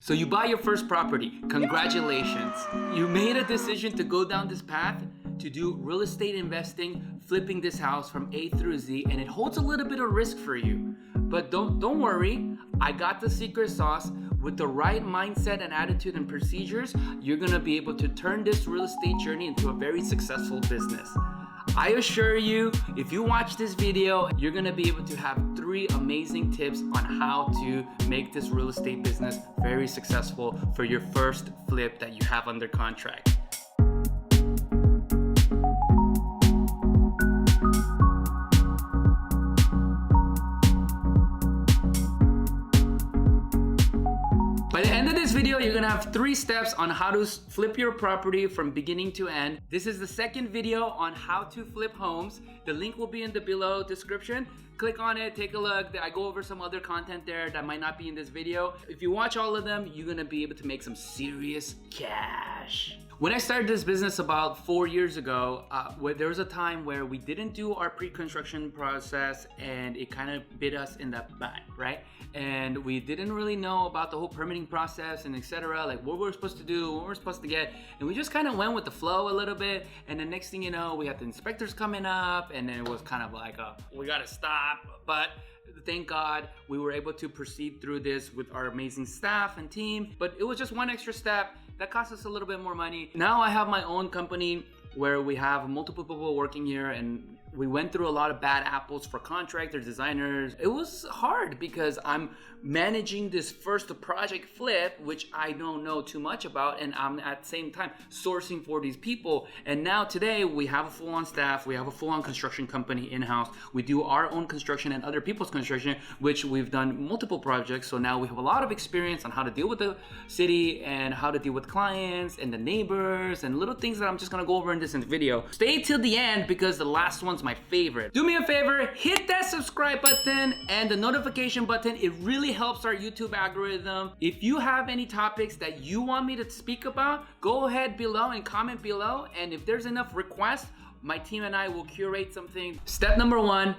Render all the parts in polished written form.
So you buy your first property. Congratulations. You made a decision to go down this path to do real estate investing, flipping this house from A through Z, and it holds a little bit of risk for you. But don't worry, I got the secret sauce. With the right mindset and attitude and procedures, you're gonna be able to turn this real estate journey into a very successful business. I assure you, if you watch this video, you're gonna be able to have 3 amazing tips on how to make this real estate business very successful for your first flip that you have under contract. By the end of this video, you're gonna have 3 steps on how to flip your property from beginning to end. This is the second video on how to flip homes. The link will be in the below description. Click on it, take a look. I go over some other content there that might not be in this video. If you watch all of them, you're gonna be able to make some serious cash. When I started this business about 4 years ago, there was a time where we didn't do our pre-construction process and it kind of bit us in the butt, right? And we didn't really know about the whole permitting process and etc. Like what we're supposed to do, what we're supposed to get. And we just kind of went with the flow a little bit. And the next thing you know, we had the inspectors coming up and then it was kind of like, we gotta stop. But thank God we were able to proceed through this with our amazing staff and team. But it was just one extra step that cost us a little bit more money. Now I have my own company where we have multiple people working here, and we went through a lot of bad apples for contractors, designers. It was hard because I'm managing this first project flip, which I don't know too much about, and I'm at the same time sourcing for these people. And now today we have a full-on staff, we have a full-on construction company in-house. We do our own construction and other people's construction, which we've done multiple projects. So now we have a lot of experience on how to deal with the city and how to deal with clients and the neighbors and little things that I'm just gonna go over in this video. Stay till the end because the last one's my favorite. Do me a favor, hit that subscribe button and the notification button. It really helps our YouTube algorithm. If you have any topics that you want me to speak about, go ahead below and comment below. And if there's enough requests, my team and I will curate something. Step number 1,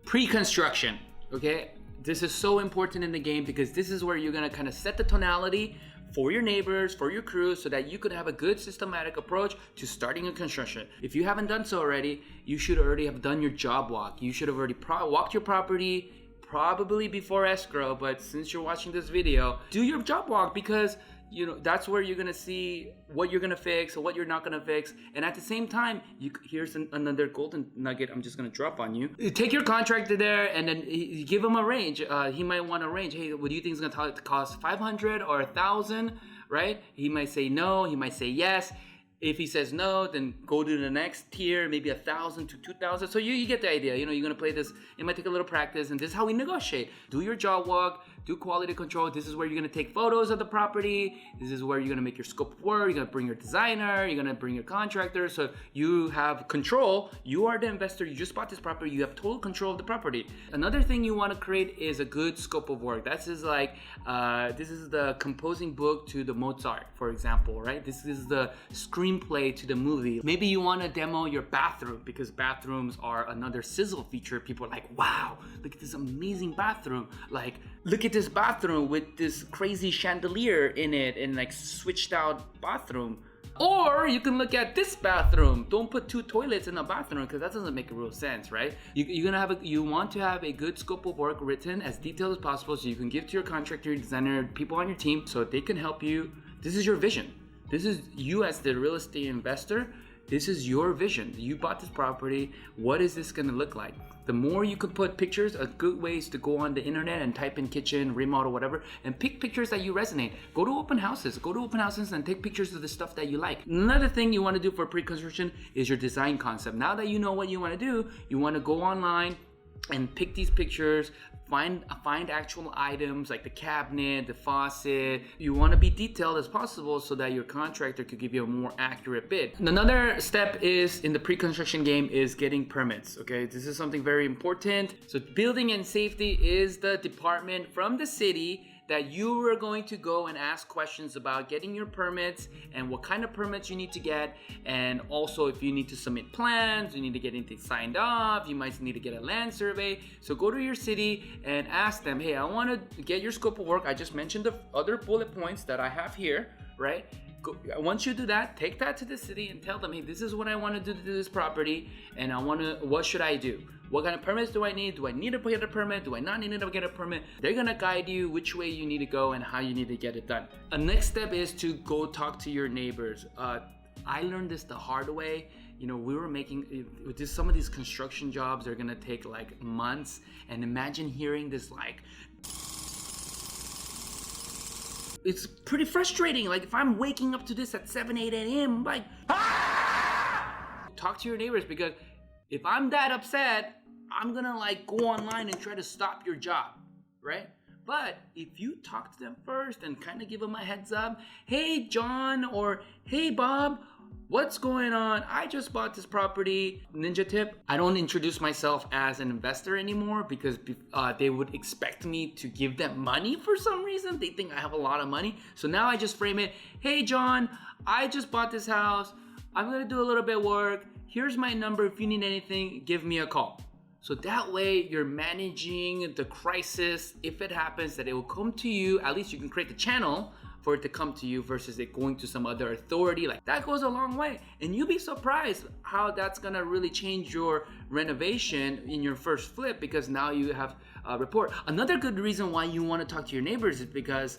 pre-construction, okay? This is so important in the game because this is where you're gonna kind of set the tonality for your neighbors, for your crew, so that you could have a good systematic approach to starting a construction. If you haven't done so already, you should already have done your job walk. You should have already walked your property, probably before escrow, but since you're watching this video, do your job walk because that's where you're gonna see what you're gonna fix or what you're not gonna fix. And at the same time, here's another golden nugget I'm just gonna drop on you. You take your contractor there and then you give him a range. He might want a range. Hey, what do you think is gonna cost 500 or 1,000, right? He might say no, he might say yes. If he says no, then go to the next tier, maybe 1,000 to 2,000. So you get the idea. You're gonna play this. It might take a little practice, and this is how we negotiate. Do your job walk, do quality control. This is where you're gonna take photos of the property. This is where you're gonna make your scope of work. You're gonna bring your designer. You're gonna bring your contractor. So you have control. You are the investor. You just bought this property. You have total control of the property. Another thing you want to create is a good scope of work. This is the composing book to the Mozart, for example, right? This is the screenplay to the movie. Maybe you want to demo your bathroom because bathrooms are another sizzle feature. People are like, wow, look at this amazing bathroom. Like, look at this bathroom with this crazy chandelier in it and like switched out bathroom. Or you can look at this bathroom. Don't put 2 toilets in a bathroom because that doesn't make real sense, right? You want to have a good scope of work written as detailed as possible so you can give to your contractor, your designer, people on your team so they can help you. This is your vision. This is you as the real estate investor. This is your vision. You bought this property. What is this gonna look like? The more you can put pictures, a good way is to go on the internet and type in kitchen, remodel, whatever, and pick pictures that you resonate. Go to open houses. Go to open houses and take pictures of the stuff that you like. Another thing you want to do for pre-construction is your design concept. Now that you know what you want to do, you want to go online and pick these pictures, find actual items like the cabinet, the faucet. You want to be detailed as possible so that your contractor could give you a more accurate bid. Another step is in the pre-construction game is getting permits. Okay, this is something very important. So building and safety is the department from the city that you are going to go and ask questions about getting your permits and what kind of permits you need to get, and also if you need to submit plans, you need to get anything signed off, you might need to get a land survey. So go to your city and ask them, hey, I want to get your scope of work. I just mentioned the other bullet points that I have here, right? Once you do that, take that to the city and tell them, hey, this is what I want to do to this property, and what should I do? What kind of permits do I need? Do I need to get a permit? Do I not need to get a permit? They're gonna guide you which way you need to go and how you need to get it done. A next step is to go talk to your neighbors. I learned this the hard way. You know, we were making some of these construction jobs are gonna take like months, and imagine hearing this like. It's pretty frustrating. Like if I'm waking up to this at 7, 8 a.m., I'm like, ah! Talk to your neighbors, because if I'm that upset, I'm gonna like go online and try to stop your job, right? But if you talk to them first and kind of give them a heads up, hey John, or hey Bob, what's going on? I just bought this property. Ninja tip, I don't introduce myself as an investor anymore, because they would expect me to give them money for some reason. They think I have a lot of money. So now I just frame it, hey John, I just bought this house. I'm gonna do a little bit of work. Here's my number. If you need anything, give me a call. So that way you're managing the crisis. If it happens, that it will come to you, at least you can create the channel for it to come to you versus it going to some other authority. Like that goes a long way. And you'll be surprised how that's gonna really change your renovation in your first flip, because now you have a report. Another good reason why you wanna talk to your neighbors is because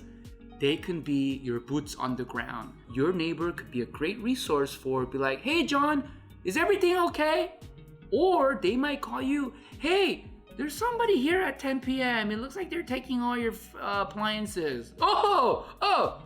they can be your boots on the ground. Your neighbor could be a great resource for, be like, hey John, is everything okay? Or they might call you, hey, there's somebody here at 10 p.m. It looks like they're taking all your appliances. Oh!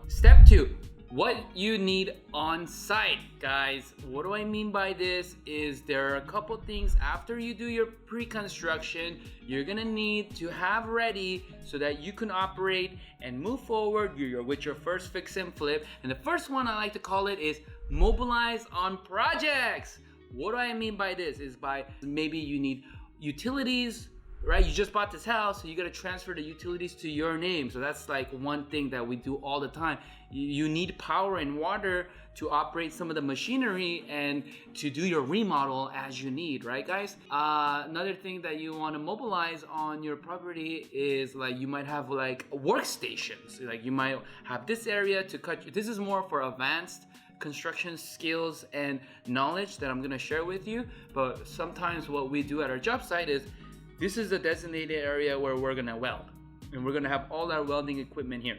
Step 2, what you need on site, guys. What do I mean by this is there are a couple things after you do your pre-construction you're gonna need to have ready so that you can operate and move forward with your first fix and flip. And the first one I like to call it is mobilize on projects. What do I mean by this is by maybe you need utilities, right? You just bought this house, so you got to transfer the utilities to your name. So that's like one thing that we do all the time. You need power and water to operate some of the machinery and to do your remodel as you need, right guys? Another thing that you want to mobilize on your property is like you might have like workstations. Like you might have this area to cut. This is more for advanced construction skills and knowledge that I'm gonna share with you. But sometimes what we do at our job site is this is the designated area where we're gonna weld, and we're gonna have all our welding equipment here.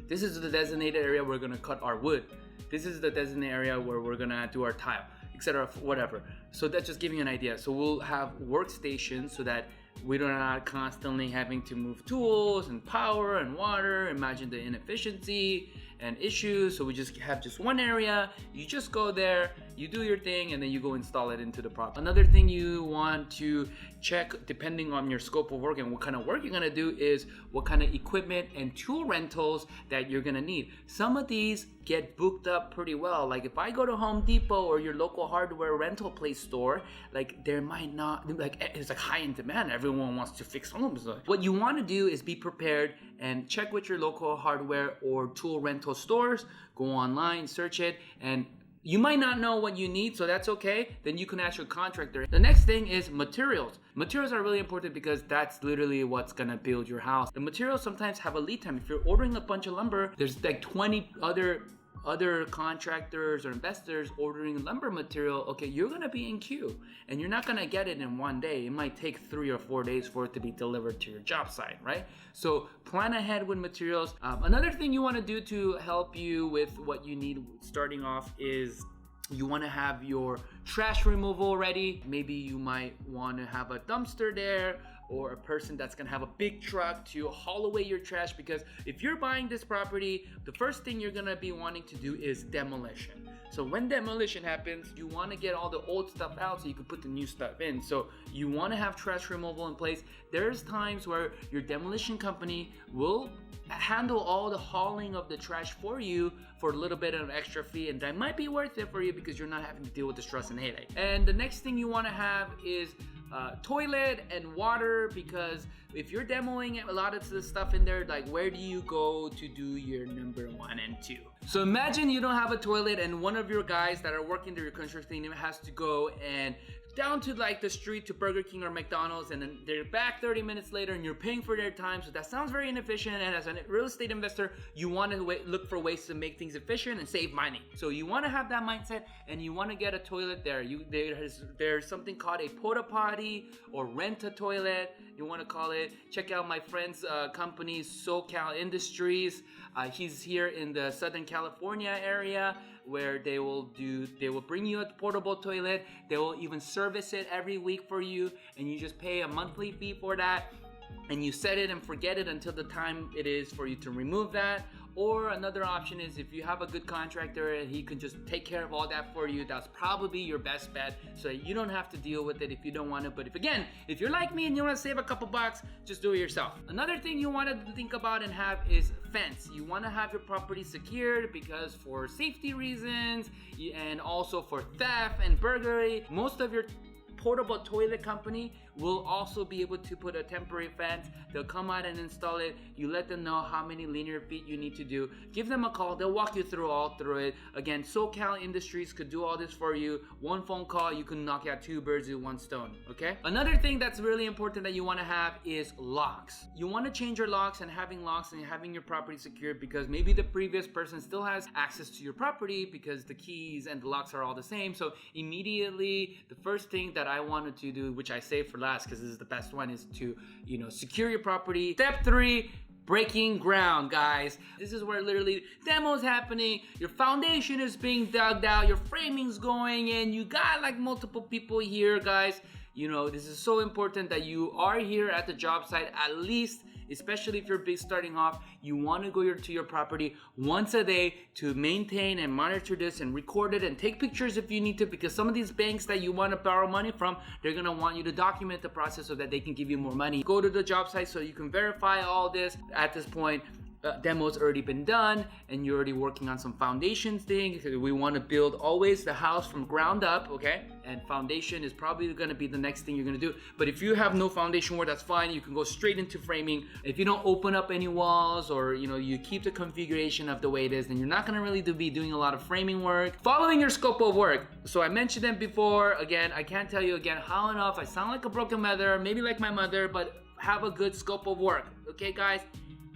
This is the designated area we're gonna cut our wood. This is the designated area where we're gonna do our tile, etc., whatever. So that's just giving you an idea. So we'll have workstations so that we are not constantly having to move tools and power and water. Imagine the inefficiency and issues. So we just have just one area. You just go there, you do your thing, and then you go install it into the property. Another thing you want to check, depending on your scope of work and what kind of work you're gonna do, is what kind of equipment and tool rentals that you're gonna need. Some of these get booked up pretty well. Like if I go to Home Depot or your local hardware rental place store, like there might not, like it's like high in demand. Everyone wants to fix homes. What you wanna do is be prepared and check with your local hardware or tool rental stores. Go online, search it, and you might not know what you need, so that's okay. Then you can ask your contractor. The next thing is materials. Materials are really important because that's literally what's gonna build your house. The materials sometimes have a lead time. If you're ordering a bunch of lumber, there's like 20 other contractors or investors ordering lumber material. Okay, you're gonna be in queue and you're not gonna get it in one day. It might take 3 or 4 days for it to be delivered to your job site, right? So plan ahead with materials. Another thing you want to do to help you with what you need starting off is you want to have your trash removal ready. Maybe you might want to have a dumpster there, or a person that's gonna have a big truck to haul away your trash, because if you're buying this property, the first thing you're gonna be wanting to do is demolition. So when demolition happens, you wanna get all the old stuff out so you can put the new stuff in. So you wanna have trash removal in place. There's times where your demolition company will handle all the hauling of the trash for you for a little bit of an extra fee, and that might be worth it for you because you're not having to deal with the stress and headache. And the next thing you wanna have is toilet and water, because if you're demoing a lot of the stuff in there, like where do you go to do your number 1 and 2? So imagine you don't have a toilet and one of your guys that are working the reconstruction team has to go and down to like the street to Burger King or McDonald's, and then they're back 30 minutes later and you're paying for their time. So that sounds very inefficient, and as a real estate investor, you want to look for ways to make things efficient and save money. So you want to have that mindset and you want to get a toilet there. There's something called a porta potty or rent a toilet, you want to call it. Check out my friend's company, SoCal Industries. He's here in the Southern California area, where they will bring you a portable toilet. They will even service it every week for you, and you just pay a monthly fee for that, and you set it and forget it until the time it is for you to remove that. Or another option is if you have a good contractor and he can just take care of all that for you, that's probably your best bet, so you don't have to deal with it if you don't want to. But if you're like me and you want to save a couple bucks, just do it yourself. Another thing you want to think about and have is fence. You want to have your property secured, because for safety reasons and also for theft and burglary, most of your portable toilet company will also be able to put a temporary fence. They'll come out and install it. You let them know how many linear feet you need to do. Give them a call. They'll walk you through it. Again, SoCal Industries could do all this for you. One phone call, you can knock out 2 birds with 1 stone, okay? Another thing that's really important that you want to have is locks. You want to change your locks, and having locks and having your property secured, because maybe the previous person still has access to your property because the keys and the locks are all the same. So immediately, the first thing that I wanted to do, which I saved for last because this is the best one, is to secure your property. Step 3, breaking ground, guys. This is where literally demo's happening, your foundation is being dug out, your framing's going in, you got like multiple people here, guys. This is so important that you are here at the job site at least, especially if you're starting off. You want to go to your property once a day to maintain and monitor this and record it and take pictures if you need to, because some of these banks that you want to borrow money from, they're going to want you to document the process so that they can give you more money. Go to the job site so you can verify all this. At this point, demo's already been done and you're already working on some foundation things. We want to build always the house from ground up, okay? And foundation is probably going to be the next thing you're going to do. But if you have no foundation work, that's fine. You can go straight into framing. If you don't open up any walls, or you keep the configuration of the way it is, then you're not going to really be doing a lot of framing work. Following your scope of work. So I mentioned them before. Again, I can't tell you again how enough. I sound like a broken mother, maybe like my mother, but have a good scope of work. Okay, guys?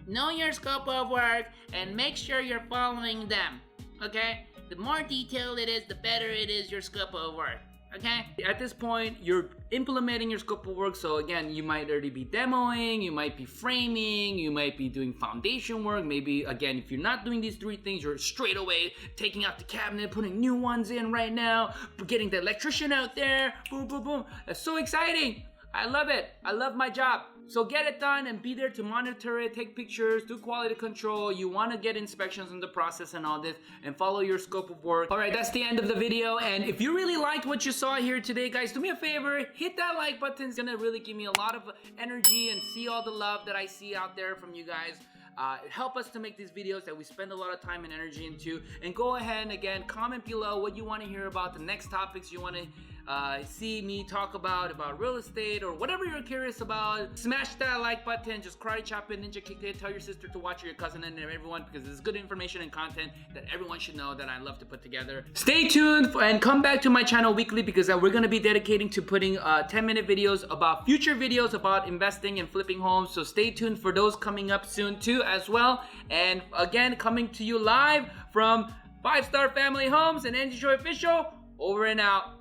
Know your scope of work and make sure you're following them, okay? The more detailed it is, the better it is your scope of work, okay? At this point, you're implementing your scope of work. So again, you might already be demoing, you might be framing, you might be doing foundation work. Maybe, again, if you're not doing these 3 things, you're straight away taking out the cabinet, putting new ones in right now, getting the electrician out there, boom, boom, boom. That's so exciting. I love it. I love my job. So get it done and be there to monitor it, take pictures, do quality control. You want to get inspections in the process and all this, and follow your scope of work. All right, that's the end of the video. And if you really liked what you saw here today, guys, do me a favor, hit that like button. It's gonna really give me a lot of energy and see all the love that I see out there from you guys. Help us to make these videos that we spend a lot of time and energy into. And go ahead and again, comment below what you want to hear about, the next topics you want to see me talk about real estate, or whatever you're curious about. Smash that like button, just karate chop it, ninja kick it, tell your sister to watch, or your cousin, and everyone, because it's good information and content that everyone should know that I love to put together. Stay tuned and come back to my channel weekly, because we're going to be dedicating to putting 10-minute videos about future videos about investing and flipping homes. So stay tuned for those coming up soon too as well. And again, coming to you live from 5 Star Family Homes and Andy Joy Official, over and out.